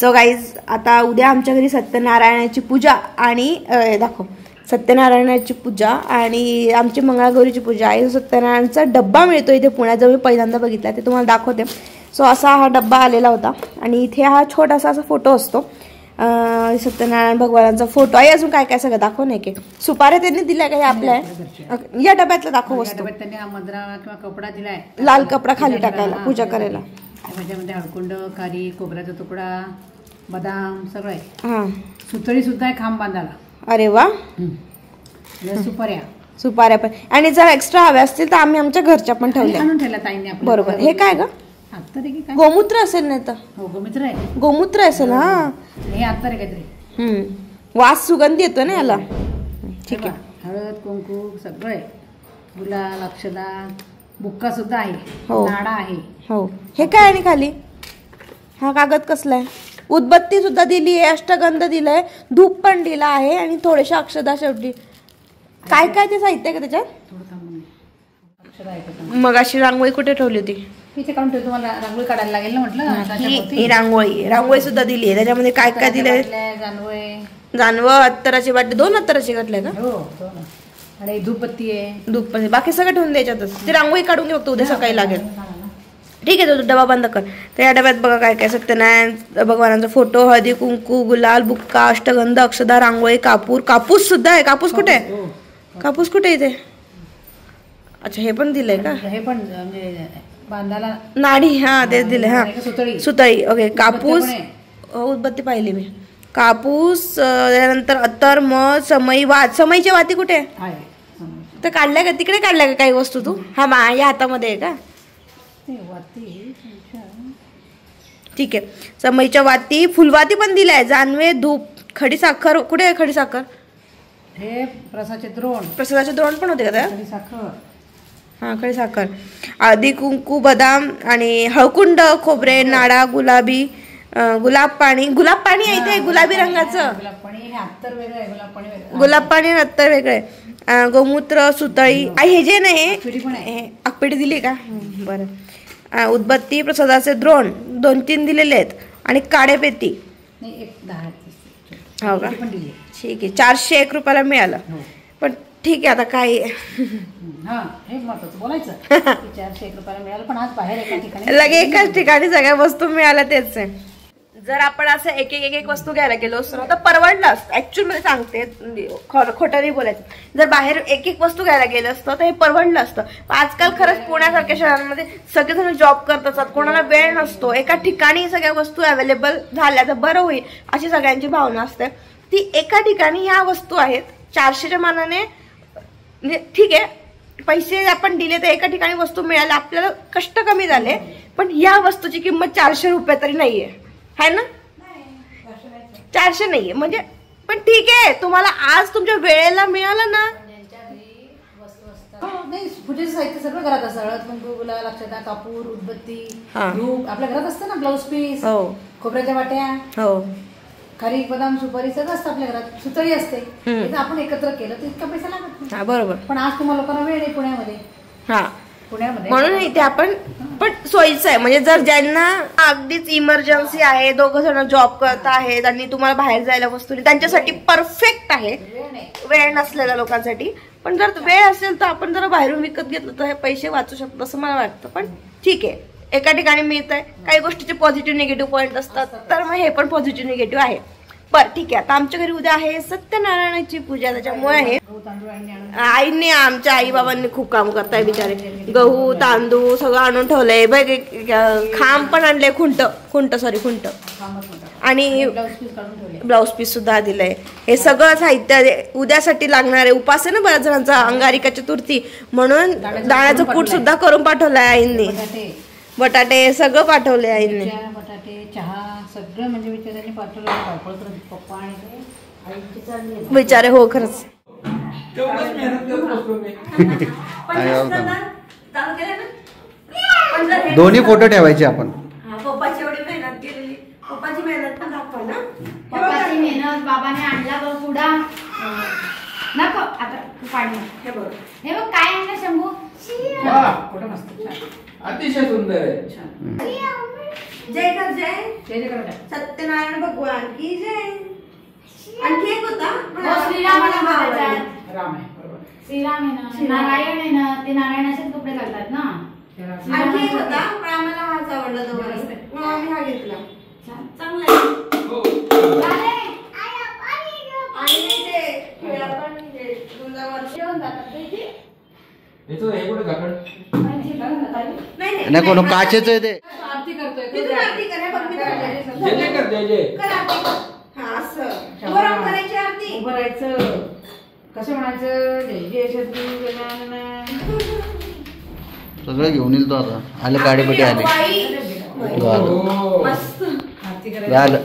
So guys आता उद्या आमच्या घरी सत्यनारायणाची पूजा आणि दाखव सत्यनारायणाची पूजा आणि आमची मंगळागौरीची पूजा आहे. सत्यनारायणचा डब्बा मिळतो इथे पुण्यात, मी पहिल्यांदा बघितला, ते तुम्हाला दाखवते. सो असा हा डब्बा आलेला होता आणि इथे हा छोटासा असा फोटो असतो, सत्यनारायण भगवानाचा फोटो आहे. अजून काय काय सगळं दाखव नाही की सुपाऱ्या त्यांनी दिल्या काही आपल्या या डब्यातला दाखव वस्तू. त्यांनी मद्रा किंवा कपडा दिलाय, लाल कपडा खाली टाकायला पूजा करायला. त्याच्यामध्ये हळकुंड, खारी, खोबऱ्याचा तुकडा, बदाम सगळं आहे. हा सुतळी सुद्धा आहे खांब बांधायला. अरे वा. सुपाऱ्या पण, आणि जर एक्स्ट्रा हव्या असतील तर आम्ही आमच्या घरच्या पण ठेवल्या ताईंनी. बरोबर. हे काय ग? गोमूत्र असेल नाही तर? हो गोमूत्र आहे. गोमूत्र असेल. हा हे आता रे काहीतरी वास सुगंधी येतो ना याला. ठीक आहे. हळद कुंकू सगळं आहे. गुलाल, अक्षदा, बुक्का सुद्धा आहे. हो. नाडा आहे. हो. हे काय आणि खाली हा कागद कसला आहे? उदबत्ती सुद्धा दिली आहे, अष्टगंध दिलाय, धूप पण दिला आहे आणि थोडेशा अक्षदा शेवटी. काय काय ते साहित्य आहे का त्याच्यात? मग अशी रांगोळी कुठे ठेवली होती? इथे काढून ठेवतो, मला रांगोळी काढायला लागेल ना म्हटलं. ही रांगोळी सुद्धा दिली आहे. त्याच्यामध्ये काय काय दिलंय? जानवं, अत्तराची बाटली, 2 अत्तराची घातले का? हो. आणि धूपपत्ती आहे. धूपपत्ती बाकी सगळं ठेवून द्यायच्यातच. ती रांगोळी काढून घे, उद्या सकाळी लागेल. ठीक आहे, तो डबा बंद कर. तर या डब्यात बघा काय काय, सत्यनारायण भगवानाचा फोटो, हळदी कुंकू, गुलाल, बुक्का, अष्टगंध, अक्षदा, रांगोळी, कापूस सुद्धा आहे. कापूस कुठे आहे? कापूस कुठे इथे? अच्छा, हे पण दिलंय का? हे पण बांधायला नाडी. हा तेच दिले. हा सुतळी. ओके. कापूस, उदबत्ती पाहिली मी. कापूस, त्यानंतर अत्तर, मध, समईच्या वाती कुठे तर काढल्या का? तिकडे काढल्या का काही वस्तू तू? हा या हातामध्ये आहे का? ठीक आहे. समईच्या वाती, फुलवाती पण दिलाय, जानवे, धूप, खडी साखर. कुठे आहे खडी साखर? हे प्रसादाचे द्रोण पण होते का त्या? खडी साखर. हा खडी साखर, हळदी कुंकू, बदाम आणि हळकुंड, खोबरे, नाडा, गुलाब पाणी आहे इथे गुलाबी रंगाचं. गुलाब पाणी आणि अत्तर वेगळे. गोमूत्र, सुतळी, हे जे नाही आकपेटी दिली का? बरं. उदबत्ती, प्रसादाचे द्रोण 2-3 दिलेले आहेत आणि काडेपेती. हो का? ठीक आहे. 401 रुपयाला मिळालं. पण ठीक आहे, आता काय बोलायचं 401 रुपयाला मिळालं, पण आज बाहेर एकाच ठिकाणी सगळ्या वस्तू मिळाल्या. तेच आहे. जर आपण असं एक वस्तू घ्यायला गेलो असतो तर परवडलं असतं. ऍक्च्युअल मध्ये सांगते, खोटं नाही बोलायचं. जर बाहेर एक वस्तू घ्यायला गेलं असतं तर हे परवडलं असतं. आजकाल खरंच पुण्यासारख्या शहरांमध्ये सगळेजण जॉब करत असतात, कोणाला वेळ नसतो. एका ठिकाणी सगळ्या वस्तू अवेलेबल झाल्या तर बरं होईल अशी सगळ्यांची भावना असते. ती एका ठिकाणी ह्या वस्तू आहेत 400च्या मानाने, ठीक आहे पैसे आपण दिले तर एका ठिकाणी वस्तू मिळाल्या, आपल्याला कष्ट कमी झाले, पण या वस्तूची किंमत 400 रुपये तरी नाहीये, है ना? 400 नाहीये म्हणजे, पण ठीक आहे, तुम्हाला आज तुमच्या वेळेला मिळालं ना. पूजेचं साहित्य सगळं घरात असतं. हळद कुंकू, गुलाल, अक्षता, कापूर, उदबत्ती, धूप आपल्या घरात असतं ना. ब्लाऊज पीस, खोबऱ्याच्या वाट्या, खारीक, बदाम, सुपारी सगळं असतं आपल्या घरात. सुतळी असते. आपण एकत्र केलं तर इतका पैसा लागत नाही. बरोबर. पण आज तुम्हाला लोकांना वेळ आहे पुण्यामध्ये. म्हणून इथे आपण पण सोयीचं आहे. म्हणजे जर ज्यांना अगदीच इमर्जन्सी आहे, 2 जण जॉब करत आहेत आणि तुम्हाला बाहेर जायला वस्तू त्यांच्यासाठी परफेक्ट आहे. वेळ नसलेल्या लोकांसाठी. पण जर वेळ असेल तर आपण जर बाहेरून विकत घेतलं तर हे पैसे वाचू शकतो असं मला वाटतं. पण ठीक आहे, एका ठिकाणी मिळत आहे. काही गोष्टीचे पॉझिटिव्ह निगेटिव्ह पॉईंट असतात, तर मग हे पण पॉझिटिव्ह निगेटिव्ह आहे. बरं ठीक आहे. आता आमच्या घरी उद्या आहे सत्यनारायणाची पूजा, त्याच्यामुळे आहे आईने, आमच्या आई बाबांनी खूप काम करताय बिचारे. गहू तांदूळ सगळं आणून ठेवलंय बघ. खांब पण आणले, खुंट आणि ब्लाऊज पीस सुद्धा दिलंय. हे सगळं साहित्य उद्यासाठी लागणार आहे. उपास आहे ना बऱ्याच जणांचा, अंगारिका चतुर्थी, म्हणून दाण्याचं कूट सुद्धा करून पाठवलंय आईंनी. बटाटे सगळं पाठवले आईंनी. बटाटे, चहा सगळं म्हणजे विचाराने पाठवलं. पप्पा आणि विचारे. हो खरंच. दोन्ही फोटो ठेवायचे आपण. पप्पाची एवढी मेहनत केलेली, पप्पाची मेहनत पण दाखवा ना. पप्पाची मेहनत, बाबाने आणला बघ पुडा. नको आता तू पाणी. हे बघ काय आणलं शंभू. अतिशय सुंदर आहे. जय कर जय जय जय सत्यनारायण भगवान की जय. आणखी एक होता श्रीराम आहे. राम आहे बरोबर. श्रीराम आहे ना, नारायण आहे ना, ते नारायणाचेच कपडे घालतात ना. आणखी एक होता पण आम्हाला हाच आवडला दोघांना, मग आम्ही हा घेतला. चांगला आहे. आणि ते आपण तुला वर्ष येऊन जातात नाही कोण काचेच आहे ते. आरती करतोय तिथून आरती करा बघ मी हा असं उभं करायची आरती. उभं राहायचं. कसं म्हणायचं जय जय सद्गुरु गजानन. सगळं घेऊन येईल तो आता. आले गाडीपटी आले. मस्त आरती झालं.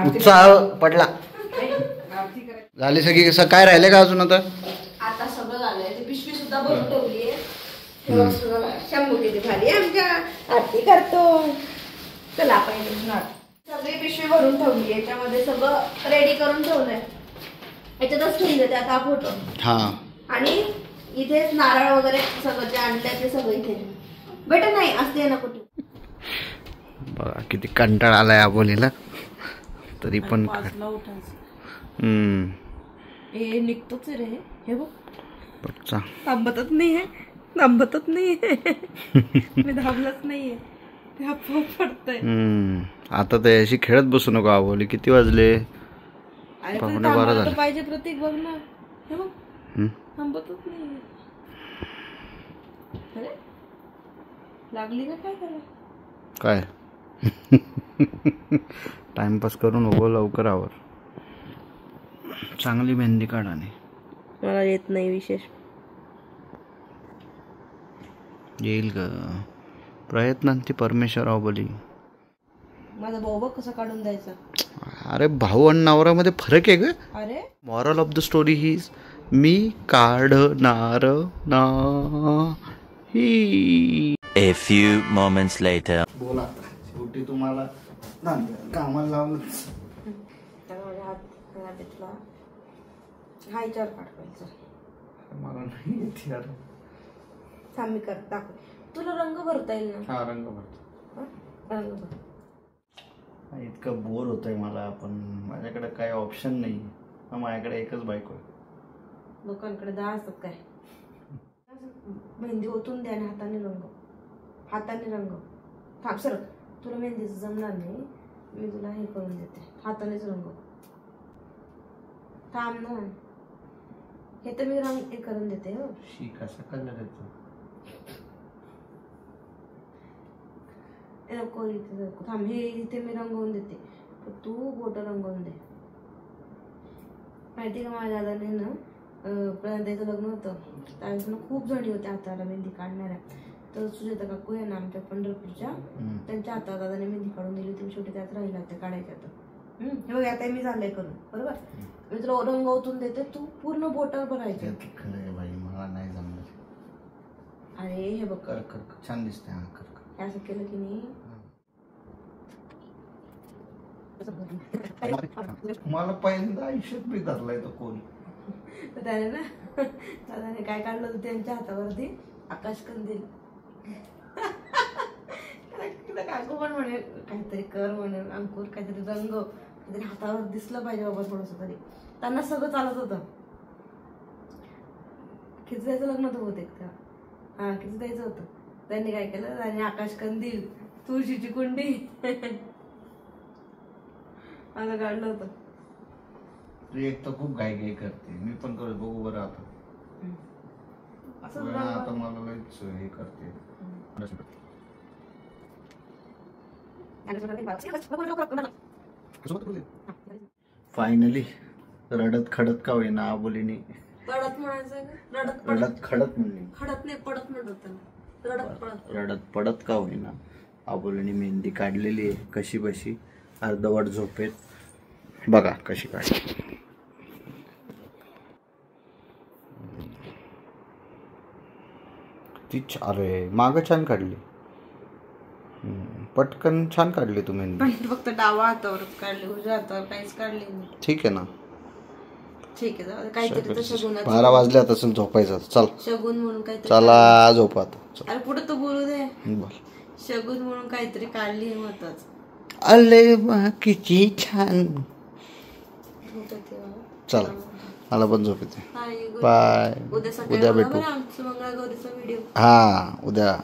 उत्साह पडला. झाली सगळी. काय राहिले का अजून आता? आता सगळं झालंय. ती पिशवी सुद्धा भरून ठेवली आहे. शंभू किती भारी आमच्या आरती करतो. चला आपण सगळी पिशवी भरून ठेवली. याच्यामध्ये सगळं रेडी करून ठेवलंय. याच्यातच ठेवून देते आता फोटो. हा आणि इथेच नारळ वगैरे सगळं जे आणलंय ते सगळं इथे बेटा नाही असते ना कुठे. बघा किती कंटाळा आलाय आबोलीला तरी पण. हे निघतोच रे. हे बघ पटचा थांबतच नाहीये. थांबतच नाहीये. मी थांबलंच नाहीये. ते आपोआप पडतंय. आता तर अशी खेळत बसू नको आबोली. किती वाजले? अरे थांबायला पाहिजे प्रतीक. बघ ना. हे बघ थांबतच नाहीये. अरे लागली का काय त्याला? काय टाइमपास करू नको. लवकर आवर. चांगली मेहंदी काढ. आणि मला येत नाही विशेष. येईल ग. प्रयत्नांती परमेश्वर आबोली. माझा भाऊ बघ कसा काढून द्यायचा. अरे भाऊ आणि नवऱ्यामध्ये फरक आहे ग. अरे मॉरल ऑफ द स्टोरी हिज मी काढणार नाही. A few moments later. बोला शेवटी तुम्हाला कामाला लावलं. हा याच्यावर पाठवायचा. मला नाही येत यार. थांब मी कर दाखव. तुला रंग भरता येईल ना? हा रंग भरतो. रंग भर. इतकं बोर होतंय मला. पण माझ्याकडे काही ऑप्शन नाही. माझ्याकडे एकच बायको आहे. लोकांकडे 10 असतात काय. मेहंदी ओतून द्या. हाताने रंग. हाताने रंग. थांब सर तुला मेहंदीचं जमणार नाही. मी तुला हे करून देते. हातानेच रंग. थांब ना. हे तर मी रंग हे करून देते. हो कसा कलर येतो? नको इथे नको. थांब हे इथे मी रंगवून देते. तर तू बोट रंगवून दे. माहिती का माझ्या दादाने ना प्रधानताईचं लग्न होतं त्यावेळेस ना खूप जणी होत्या हाताला मेहंदी काढणाऱ्या. तर सुजाता काकू आहे ना आमच्या पंढरपूरच्या. त्यांच्या हाताला दादाने मेहंदी काढून दिली होती. शेवटी त्यात राहिला होत्या काढायच्या. तर हे बघ आता मी झालंय करून. बरोबर मी तुला रंग ओतून देते. तू पूर्ण बोटावर भरायचं. बाई मला नाही जमणार. अरे हे बघ कर कर छान दिसते. हा कर कर. असं केलं की नाही. मला पहिल्यांदा आयुष्यात मी धरलाय तो कोण. तर त्याने ना दादाने काय काढलं होतं त्यांच्या हातावरती आकाश कंदील. काकू पण म्हणे काहीतरी कर म्हणे. अंकुर काहीतरी रंग काहीतरी हातावर दिसलं पाहिजे बाबा थोडस तरी. त्यांना सगळं चालत होतं. किती द्यायचं लग्न होतं बहुतेक. हा किती द्यायचं होतं. त्यांनी काय केलं. त्याने आकाश कंदील तुळशीची कुंडी मला काढलं होतं. एक तर खूप घाई घाई करते. मी पण करत बघू बरं आता. आता मला लयच हे करते. फायनली रडत खडत का होईना आबोलीने. पडत म्हणायचं. रडत खडत म्हणली. खडत नाही पडत म्हणत होतं. रडत पडत का होईना आबोलीने मेहंदी काढलेली आहे कशी बशी. अर्धवट झोपेत. बघा कशी काढली. ती अरे माग छान काढली. पटकन छान काढली तू मेहंदी. पण फक्त डावा हातावर काढली. उजव्या हातावर काहीच काढली नाही. ठीक आहे ना. ठीक आहे काहीतरी तर शगुनाचं. 12 वाजले आता. चल झोपायचं. चल शगुन म्हणून काहीतरी. चला झोपा आता. अरे पुढे तो बोलू दे. बोल. शगुन म्हणून काहीतरी काढली हे महत्वाचं. अले किती छान. चला मला पण झोप येते. बाय. उद्या उद्या भेटू. आमचं मंगळागौरीचा व्हिडिओ. हा उद्या